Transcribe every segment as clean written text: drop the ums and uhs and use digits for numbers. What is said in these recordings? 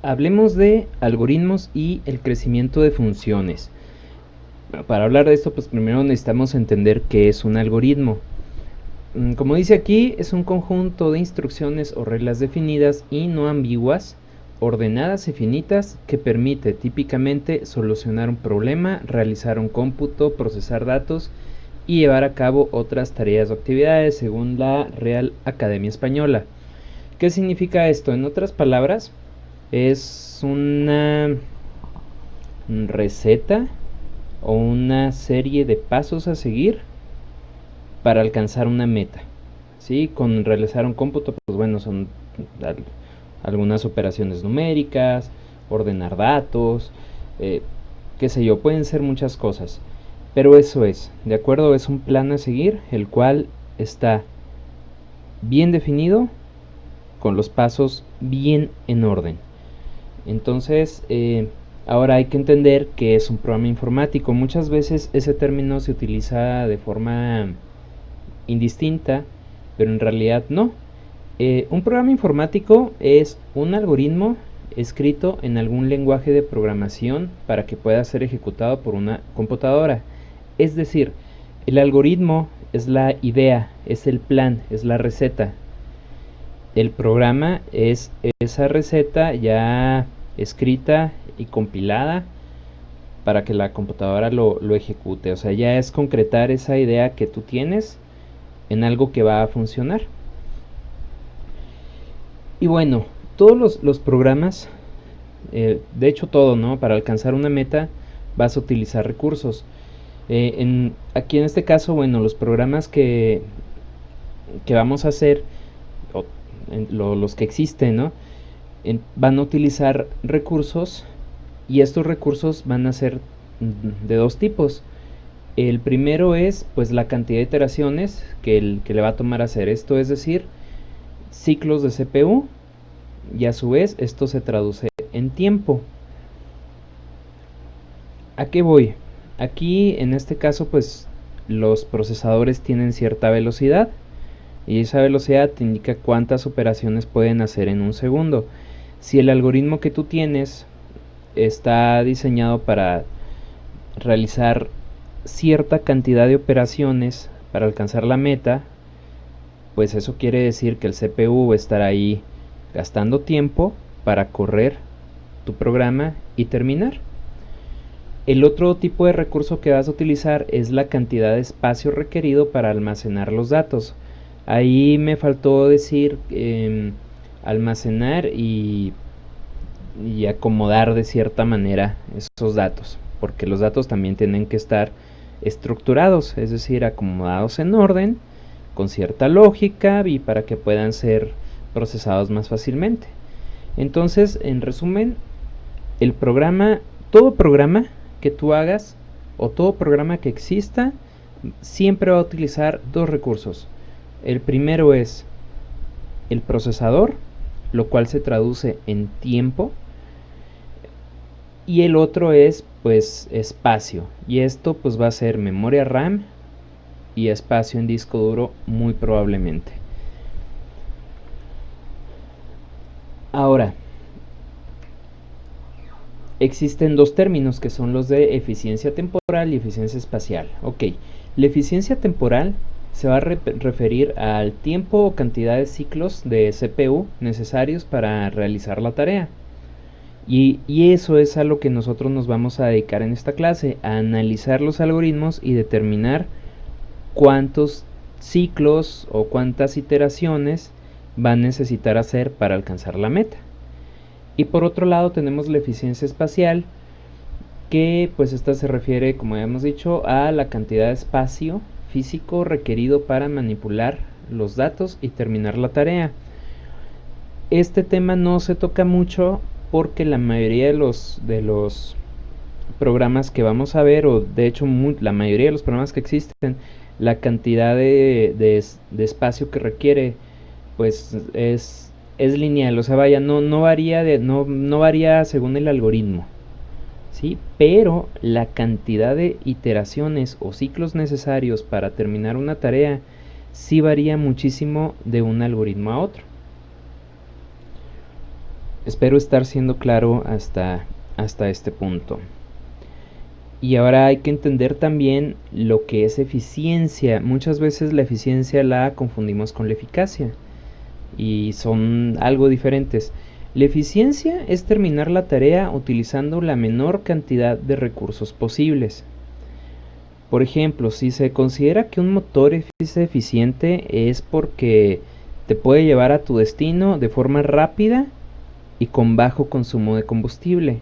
Hablemos de algoritmos y el crecimiento de funciones. Para hablar de esto, pues primero necesitamos entender qué es un algoritmo. Como dice aquí, es un conjunto de instrucciones o reglas definidas y no ambiguas, ordenadas y finitas, que permite típicamente solucionar un problema, realizar un cómputo, procesar datos y llevar a cabo otras tareas o actividades según la Real Academia Española. ¿Qué significa esto? En otras palabras, es una receta o una serie de pasos a seguir para alcanzar una meta. ¿Sí? Con realizar un cómputo, pues bueno, son algunas operaciones numéricas, ordenar datos, qué sé yo, pueden ser muchas cosas. Pero eso es, ¿de acuerdo? Es un plan a seguir, el cual está bien definido, con los pasos bien en orden. Entonces, ahora hay que entender que es un programa informático. Muchas veces ese término se utiliza de forma indistinta, pero en realidad no. Un programa informático es un algoritmo escrito en algún lenguaje de programación para que pueda ser ejecutado por una computadora. Es decir, el algoritmo es la idea, es el plan, es la receta. El programa es esa receta ya escrita y compilada para que la computadora lo ejecute. O sea, ya es concretar esa idea que tú tienes en algo que va a funcionar. Y bueno, todos los programas, de hecho todo, ¿no? Para alcanzar una meta vas a utilizar recursos. Aquí en este caso, bueno, los programas que vamos a hacer, los que existen, ¿no? Van a utilizar recursos, y estos recursos van a ser de dos tipos. El primero es pues la cantidad de iteraciones que le va a tomar hacer esto, es decir, ciclos de CPU, y a su vez esto se traduce en tiempo. ¿A qué voy? Aquí en este caso pues los procesadores tienen cierta velocidad, y esa velocidad te indica cuántas operaciones pueden hacer en un segundo. Si el algoritmo que tú tienes está diseñado para realizar cierta cantidad de operaciones para alcanzar la meta, pues eso quiere decir que el CPU va a estar ahí gastando tiempo para correr tu programa y terminar. El otro tipo de recurso que vas a utilizar es la cantidad de espacio requerido para almacenar los datos. Ahí me faltó decir almacenar y acomodar de cierta manera esos datos, porque los datos también tienen que estar estructurados, es decir, acomodados en orden, con cierta lógica, y para que puedan ser procesados más fácilmente. Entonces, en resumen, el programa, todo programa que tú hagas o todo programa que exista, siempre va a utilizar dos recursos. El primero es el procesador, lo cual se traduce en tiempo, y el otro es pues espacio, y esto pues va a ser memoria RAM y espacio en disco duro muy probablemente. Ahora, existen dos términos que son los de eficiencia temporal y eficiencia espacial. Ok, la eficiencia temporal se va a referir al tiempo o cantidad de ciclos de CPU necesarios para realizar la tarea. Y eso es a lo que nosotros nos vamos a dedicar en esta clase, a analizar los algoritmos y determinar cuántos ciclos o cuántas iteraciones va a necesitar hacer para alcanzar la meta. Y por otro lado tenemos la eficiencia espacial, que pues esta se refiere, como ya hemos dicho, a la cantidad de espacio físico requerido para manipular los datos y terminar la tarea. Este tema no se toca mucho porque la mayoría de los programas que vamos a ver, o de hecho la mayoría de los programas que existen, la cantidad de espacio que requiere pues es lineal, o sea, vaya, no varía según el algoritmo, ¿sí? Pero la cantidad de iteraciones o ciclos necesarios para terminar una tarea sí varía muchísimo de un algoritmo a otro. Espero estar siendo claro hasta este punto. Y ahora hay que entender también lo que es eficiencia. Muchas veces la eficiencia la confundimos con la eficacia y son algo diferentes. La eficiencia es terminar la tarea utilizando la menor cantidad de recursos posibles. Por ejemplo, si se considera que un motor es eficiente es porque te puede llevar a tu destino de forma rápida y con bajo consumo de combustible.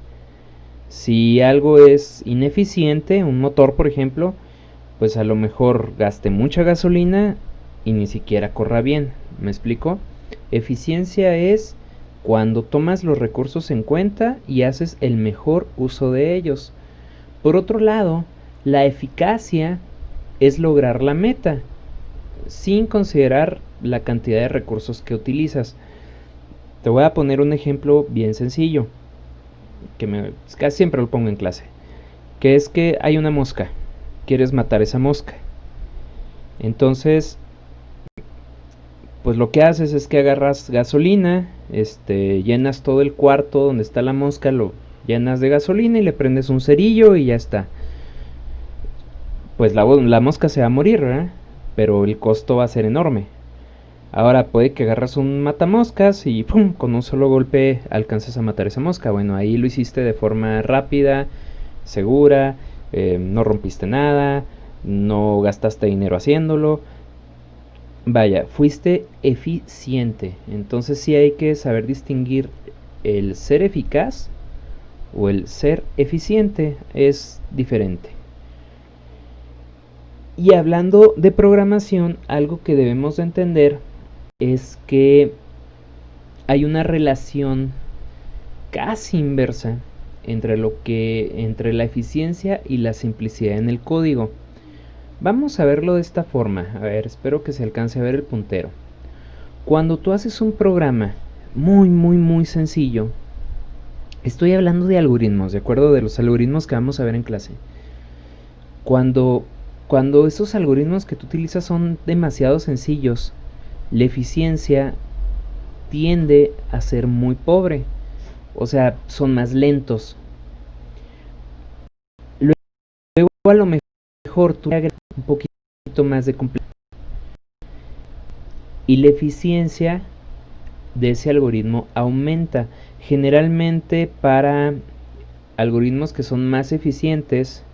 Si algo es ineficiente, un motor por ejemplo, pues a lo mejor gaste mucha gasolina y ni siquiera corra bien. ¿Me explico? Eficiencia es cuando tomas los recursos en cuenta y haces el mejor uso de ellos. Por otro lado, la eficacia es lograr la meta sin considerar la cantidad de recursos que utilizas. Te voy a poner un ejemplo bien sencillo, que casi siempre lo pongo en clase, que es que hay una mosca, quieres matar esa mosca. Entonces, pues lo que haces es que agarras gasolina, llenas todo el cuarto donde está la mosca, lo llenas de gasolina y le prendes un cerillo y ya está. Pues la mosca se va a morir, ¿verdad? Pero el costo va a ser enorme. Ahora puede que agarras un matamoscas y ¡pum!, con un solo golpe alcances a matar esa mosca. Bueno, ahí lo hiciste de forma rápida, segura, no rompiste nada, no gastaste dinero haciéndolo. Vaya, fuiste eficiente. Entonces sí hay que saber distinguir el ser eficaz o el ser eficiente, es diferente. Y hablando de programación, algo que debemos de entender es que hay una relación casi inversa entre la eficiencia y la simplicidad en el código. Vamos a verlo de esta forma. A ver, espero que se alcance a ver el puntero. Cuando tú haces un programa muy sencillo, estoy hablando de algoritmos, de acuerdo, de los algoritmos que vamos a ver en clase. Cuando esos algoritmos que tú utilizas son demasiado sencillos, la eficiencia tiende a ser muy pobre, o sea, son más lentos. Luego a lo mejor tú agregas un poquito más de complejidad y la eficiencia de ese algoritmo aumenta. Generalmente para algoritmos que son más eficientes,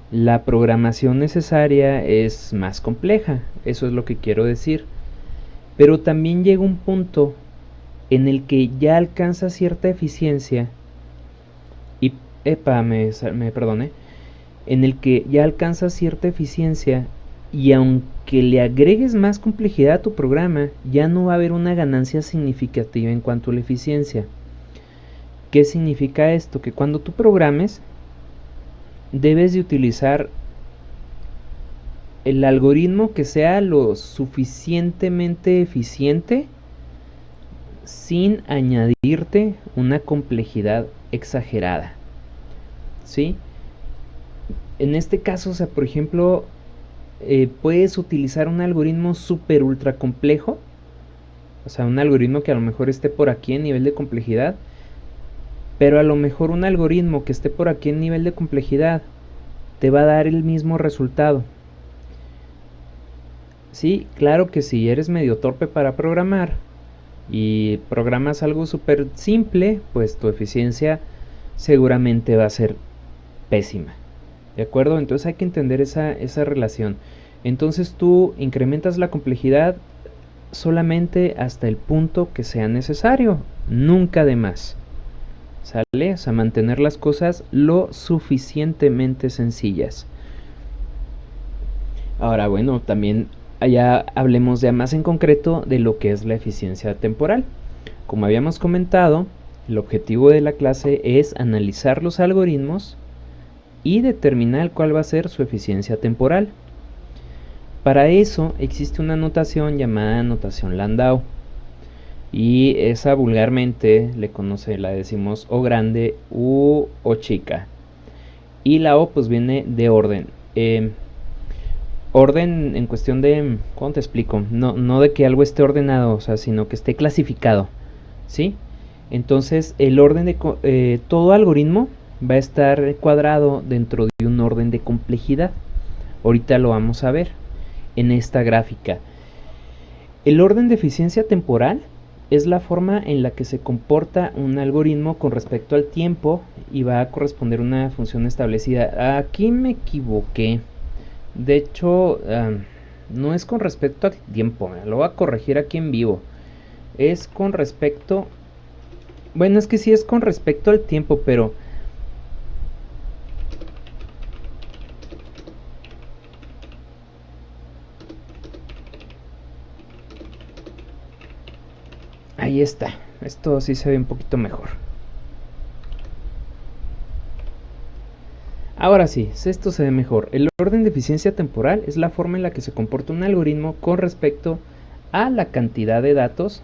la programación necesaria es más compleja, eso es lo que quiero decir. Pero también llega un punto en el que ya alcanza cierta eficiencia y me perdoné, en el que ya alcanza cierta eficiencia y aunque le agregues más complejidad a tu programa, ya no va a haber una ganancia significativa en cuanto a la eficiencia. ¿Qué significa esto? Que cuando tú programes, debes de utilizar el algoritmo que sea lo suficientemente eficiente sin añadirte una complejidad exagerada, ¿sí? En este caso, o sea, por ejemplo, puedes utilizar un algoritmo super ultra complejo, o sea, un algoritmo que a lo mejor esté por aquí en nivel de complejidad, pero a lo mejor un algoritmo que esté por aquí en nivel de complejidad te va a dar el mismo resultado. Sí, claro que si eres medio torpe para programar y programas algo súper simple, pues tu eficiencia seguramente va a ser pésima. ¿De acuerdo? Entonces hay que entender esa relación. Entonces tú incrementas la complejidad solamente hasta el punto que sea necesario, nunca de más. ¿Sale? O sea, mantener las cosas lo suficientemente sencillas. Ahora, bueno, también allá hablemos ya más en concreto de lo que es la eficiencia temporal. Como habíamos comentado, el objetivo de la clase es analizar los algoritmos y determinar cuál va a ser su eficiencia temporal. Para eso existe una notación llamada notación Landau, y esa vulgarmente la decimos O grande u O chica, y la O pues viene de orden. Orden en cuestión de, ¿cómo te explico? No de que algo esté ordenado, o sea, sino que esté clasificado, ¿sí? Entonces el orden de todo algoritmo va a estar cuadrado dentro de un orden de complejidad. Ahorita lo vamos a ver en esta gráfica. El orden de eficiencia temporal es la forma en la que se comporta un algoritmo con respecto al tiempo y va a corresponder a una función establecida. Aquí me equivoqué. De hecho, no es con respecto al tiempo, lo voy a corregir aquí en vivo. Es con respecto... Bueno, es que sí es con respecto al tiempo, pero... Ahí está. Esto sí se ve un poquito mejor. Ahora sí, esto se ve mejor. El orden de eficiencia temporal es la forma en la que se comporta un algoritmo con respecto a la cantidad de datos,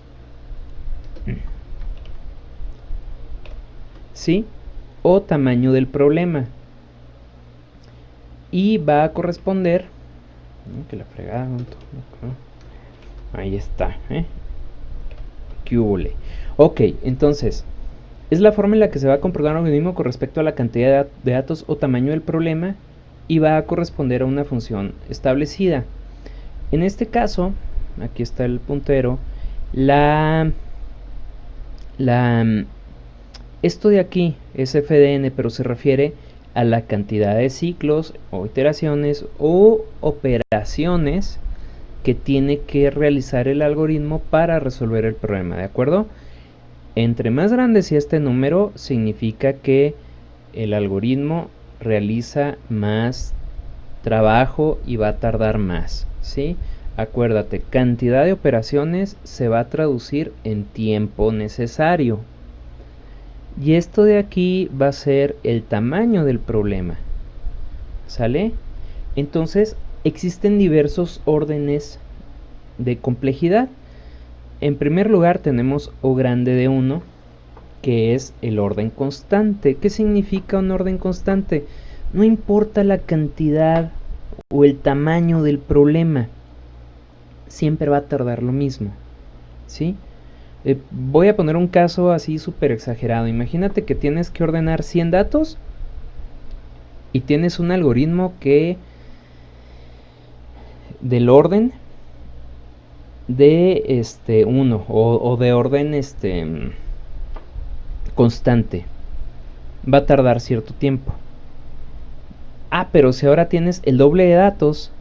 ¿sí? O tamaño del problema. Y va a corresponder... que la fregada... Ahí está, ¿Qué hubole? Ok, entonces... es la forma en la que se va a comportar un algoritmo con respecto a la cantidad de datos o tamaño del problema y va a corresponder a una función establecida. En este caso, aquí está el puntero, esto de aquí es FDN, pero se refiere a la cantidad de ciclos o iteraciones o operaciones que tiene que realizar el algoritmo para resolver el problema, ¿de acuerdo? Entre más grande sea este número, significa que el algoritmo realiza más trabajo y va a tardar más, ¿sí? Acuérdate, cantidad de operaciones se va a traducir en tiempo necesario. Y esto de aquí va a ser el tamaño del problema, ¿sale? Entonces, existen diversos órdenes de complejidad. En primer lugar tenemos O grande de 1, que es el orden constante. ¿Qué significa un orden constante? No importa la cantidad o el tamaño del problema, siempre va a tardar lo mismo, ¿sí? Voy a poner un caso así súper exagerado. Imagínate que tienes que ordenar 100 datos y tienes un algoritmo que del orden de 1 o de orden constante, va a tardar cierto tiempo. Pero si ahora tienes el doble de datos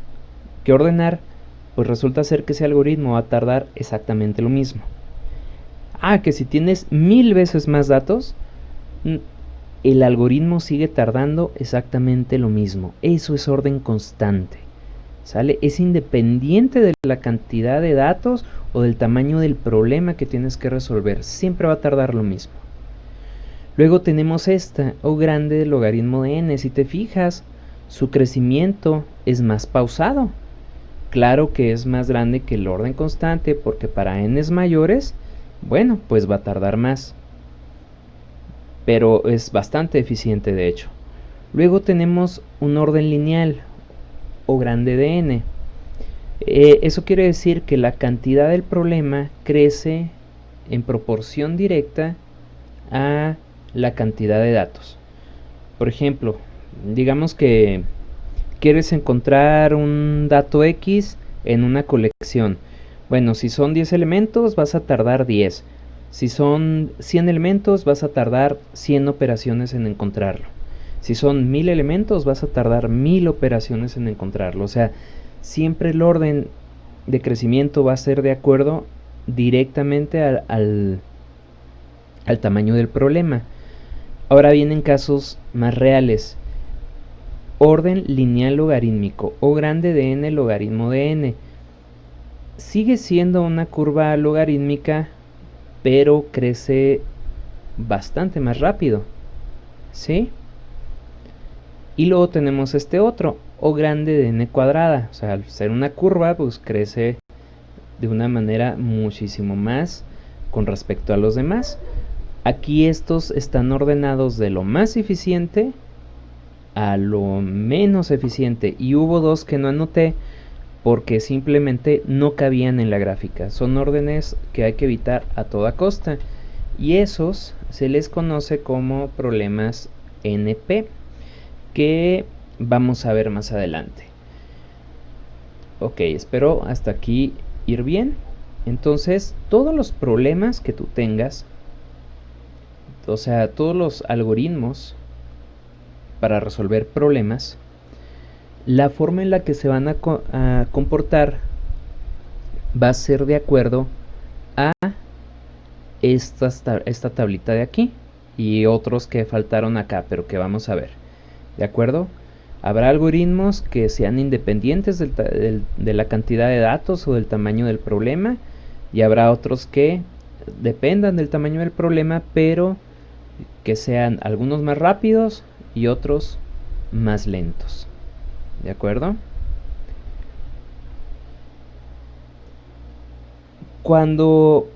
que ordenar, pues resulta ser que ese algoritmo va a tardar exactamente lo mismo. Que si tienes 1000 veces más datos, el algoritmo sigue tardando exactamente lo mismo. Eso es orden constante, ¿sale? Es independiente de la cantidad de datos o del tamaño del problema que tienes que resolver. Siempre va a tardar lo mismo. Luego tenemos esta, O grande del logaritmo de n. Si te fijas, su crecimiento es más pausado. Claro que es más grande que el orden constante porque para n's mayores, bueno, pues va a tardar más. Pero es bastante eficiente de hecho. Luego tenemos un orden lineal, O grande de n. Eso quiere decir que la cantidad del problema crece en proporción directa a la cantidad de datos. Por ejemplo, digamos que quieres encontrar un dato X en una colección. Bueno, si son 10 elementos vas a tardar 10. Si son 100 elementos vas a tardar 100 operaciones en encontrarlo. Si son 1000 elementos vas a tardar 1000 operaciones en encontrarlo. O sea, siempre el orden de crecimiento va a ser de acuerdo directamente al tamaño del problema. Ahora vienen casos más reales. Orden lineal logarítmico, O grande de n logaritmo de n. Sigue siendo una curva logarítmica, pero crece bastante más rápido, ¿sí? Y luego tenemos este otro, O grande de n cuadrada. O sea, al ser una curva, pues crece de una manera muchísimo más con respecto a los demás. Aquí estos están ordenados de lo más eficiente a lo menos eficiente. Y hubo dos que no anoté porque simplemente no cabían en la gráfica. Son órdenes que hay que evitar a toda costa. y esos se les conoce como problemas NP, que vamos a ver más adelante. Ok, espero hasta aquí ir bien. Entonces, todos los problemas que tú tengas, o sea, todos los algoritmos para resolver problemas, la forma en la que se van a comportar va a ser de acuerdo a esta tablita de aquí y otros que faltaron acá, pero que vamos a ver. ¿De acuerdo? Habrá algoritmos que sean independientes de la cantidad de datos o del tamaño del problema, y habrá otros que dependan del tamaño del problema, pero que sean algunos más rápidos y otros más lentos. ¿De acuerdo? Cuando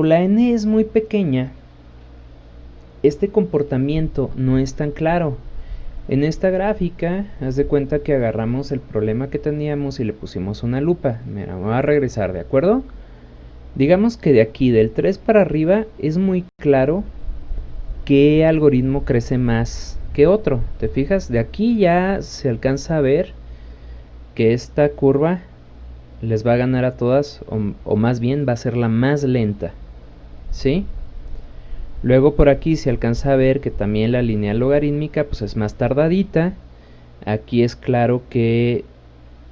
la n es muy pequeña, este comportamiento no es tan claro. En esta gráfica, haz de cuenta que agarramos el problema que teníamos y le pusimos una lupa. Mira, me voy a regresar, ¿de acuerdo? Digamos que de aquí, del 3 para arriba, es muy claro qué algoritmo crece más que otro. ¿Te fijas? De aquí ya se alcanza a ver que esta curva les va a ganar a todas, o más bien va a ser la más lenta. ¿Sí? Luego por aquí se alcanza a ver que también la lineal logarítmica pues es más tardadita. Aquí es claro que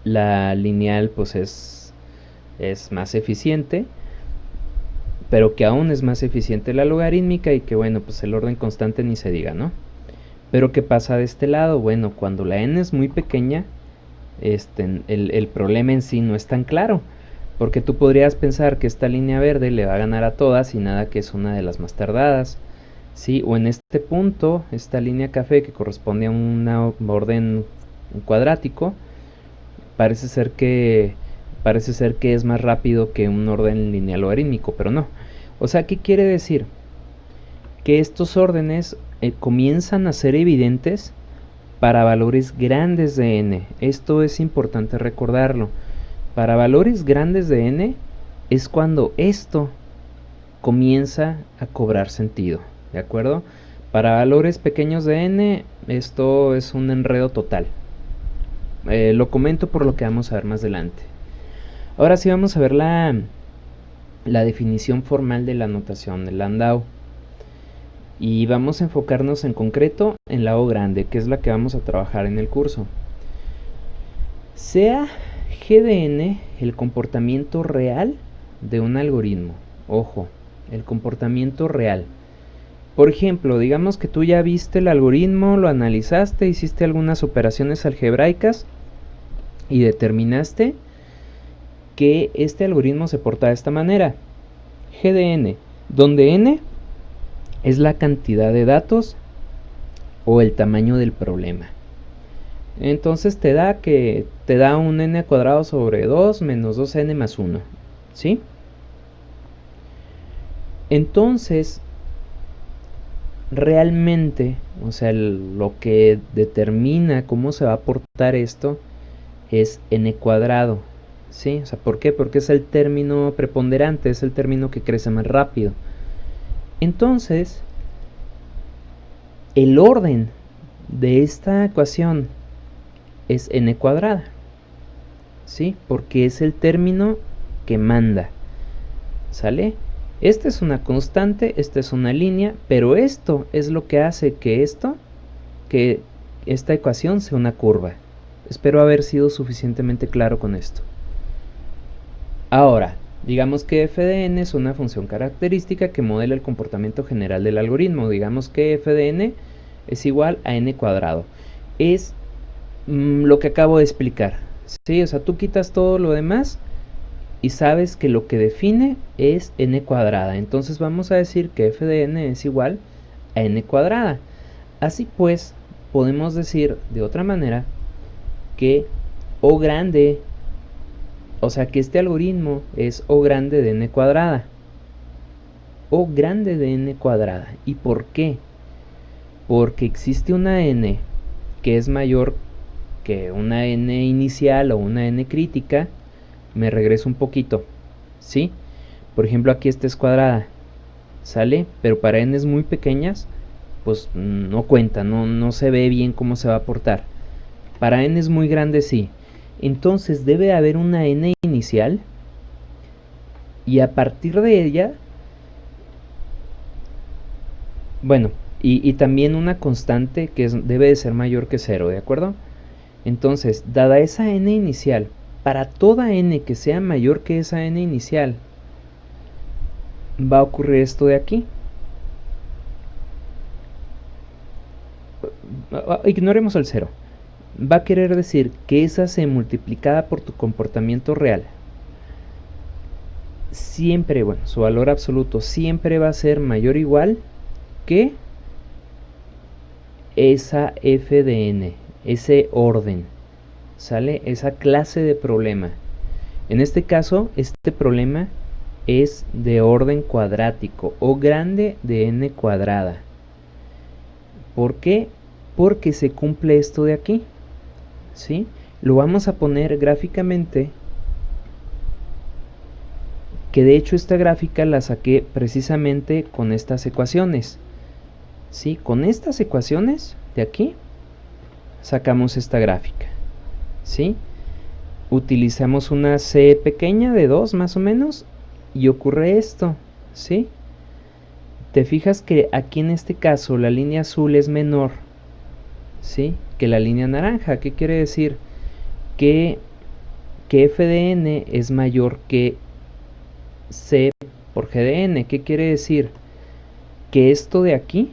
la lineal pues es más eficiente, pero que aún es más eficiente la logarítmica, y que bueno, pues el orden constante ni se diga, ¿no? Pero ¿qué pasa de este lado? Bueno, cuando la n es muy pequeña, el problema en sí no es tan claro, porque tú podrías pensar que esta línea verde le va a ganar a todas y nada que es una de las más tardadas, ¿sí? O en este punto, esta línea café que corresponde a un orden cuadrático, parece ser que es más rápido que un orden lineal logarítmico, pero no. O sea, ¿qué quiere decir? Que estos órdenes comienzan a ser evidentes para valores grandes de n. Esto es importante recordarlo. Para valores grandes de n es cuando esto comienza a cobrar sentido, ¿de acuerdo? Para valores pequeños de n, esto es un enredo total. Lo comento por lo que vamos a ver más adelante. Ahora sí vamos a ver la definición formal de la notación de Landau. Y vamos a enfocarnos en concreto en la O grande, que es la que vamos a trabajar en el curso. Sea G de n el comportamiento real de un algoritmo. Ojo, el comportamiento real. Por ejemplo, digamos que tú ya viste el algoritmo, lo analizaste, hiciste algunas operaciones algebraicas y determinaste que este algoritmo se porta de esta manera. G de n, donde n es la cantidad de datos o el tamaño del problema. Entonces te da un n cuadrado sobre 2 menos 2n más 1, ¿sí? Entonces, realmente, o sea, lo que determina cómo se va a portar esto es n cuadrado, ¿sí? O sea, ¿por qué? Porque es el término preponderante, es el término que crece más rápido. Entonces, el orden de esta ecuación es n cuadrada, ¿sí? Porque es el término que manda, ¿sale? Esta es una constante, esta es una línea, pero esto es lo que hace que esta ecuación sea una curva. Espero haber sido suficientemente claro con esto. Ahora, digamos que f de n es una función característica que modela el comportamiento general del algoritmo. Digamos que f de n es igual a n cuadrado. Es lo que acabo de explicar, ¿sí? O sea, tú quitas todo lo demás y sabes que lo que define es n cuadrada. Entonces vamos a decir que f de n es igual a n cuadrada. Así pues, podemos decir de otra manera que O grande, o sea que este algoritmo es O grande de n cuadrada. O grande de n cuadrada. ¿Y por qué? Porque existe una n que es mayor que una n inicial o una n crítica. Me regreso un poquito, ¿sí? Por ejemplo, aquí esta es cuadrada, ¿sale? Pero para n's muy pequeñas, pues no cuenta, no se ve bien cómo se va a portar. Para n's muy grandes sí. Entonces debe haber una n inicial y a partir de ella, bueno, y también una constante que debe de ser mayor que 0, ¿de acuerdo? Entonces, dada esa n inicial, para toda n que sea mayor que esa n inicial, va a ocurrir esto de aquí. Ignoremos el 0. Va a querer decir que esa c multiplicada por tu comportamiento real, siempre, bueno, su valor absoluto siempre va a ser mayor o igual que esa f de n, ese orden, ¿sale? Esa clase de problema. En este caso, este problema es de orden cuadrático o grande de n cuadrada. ¿Por qué? Porque se cumple esto de aquí, ¿sí? Lo vamos a poner gráficamente, que de hecho esta gráfica la saqué precisamente con estas ecuaciones, ¿sí? Con estas ecuaciones de aquí sacamos esta gráfica, ¿sí? Utilizamos una c pequeña de 2 más o menos y ocurre esto, ¿sí? Te fijas que aquí en este caso la línea azul es menor, ¿sí?, que la línea naranja. ¿Qué quiere decir? Que f de n es mayor que c por g de n. ¿Qué quiere decir? Que esto de aquí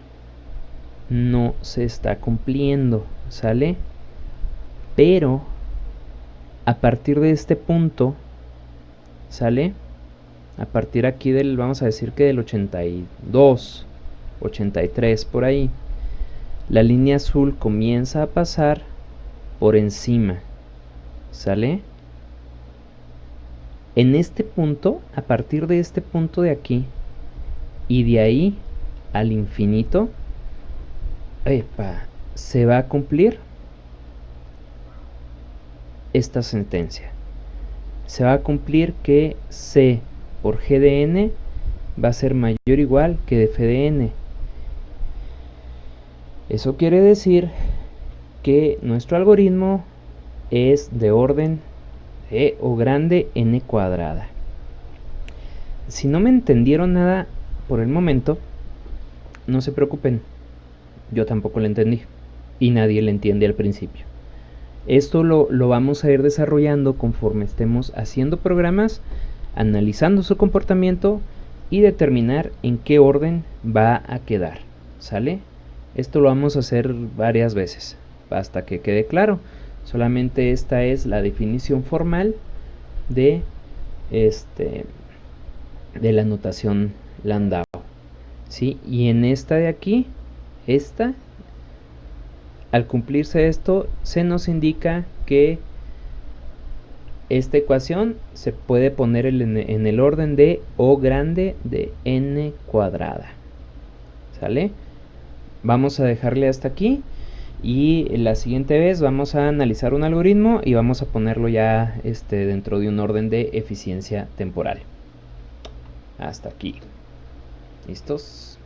no se está cumpliendo, ¿sale? Pero a partir de este punto, ¿sale? A partir aquí del, vamos a decir que del 82, 83 por ahí, la línea azul comienza a pasar por encima, ¿sale? En este punto, a partir de este punto de aquí y de ahí al infinito, se va a cumplir esta sentencia. Se va a cumplir que c por g de n va a ser mayor o igual que de f de n. Eso quiere decir que nuestro algoritmo es de orden o grande n cuadrada. Si no me entendieron nada por el momento, no se preocupen, yo tampoco lo entendí y nadie lo entiende al principio. Esto lo vamos a ir desarrollando conforme estemos haciendo programas, analizando su comportamiento y determinar en qué orden va a quedar, ¿sale? Esto lo vamos a hacer varias veces hasta que quede claro. Solamente esta es la definición formal de la notación Landau, ¿sí? Y en esta de aquí, al cumplirse esto, se nos indica que esta ecuación se puede poner en el orden de O grande de n cuadrada, ¿sale? Vamos a dejarle hasta aquí y la siguiente vez vamos a analizar un algoritmo y vamos a ponerlo ya dentro de un orden de eficiencia temporal. Hasta aquí. ¿Listos?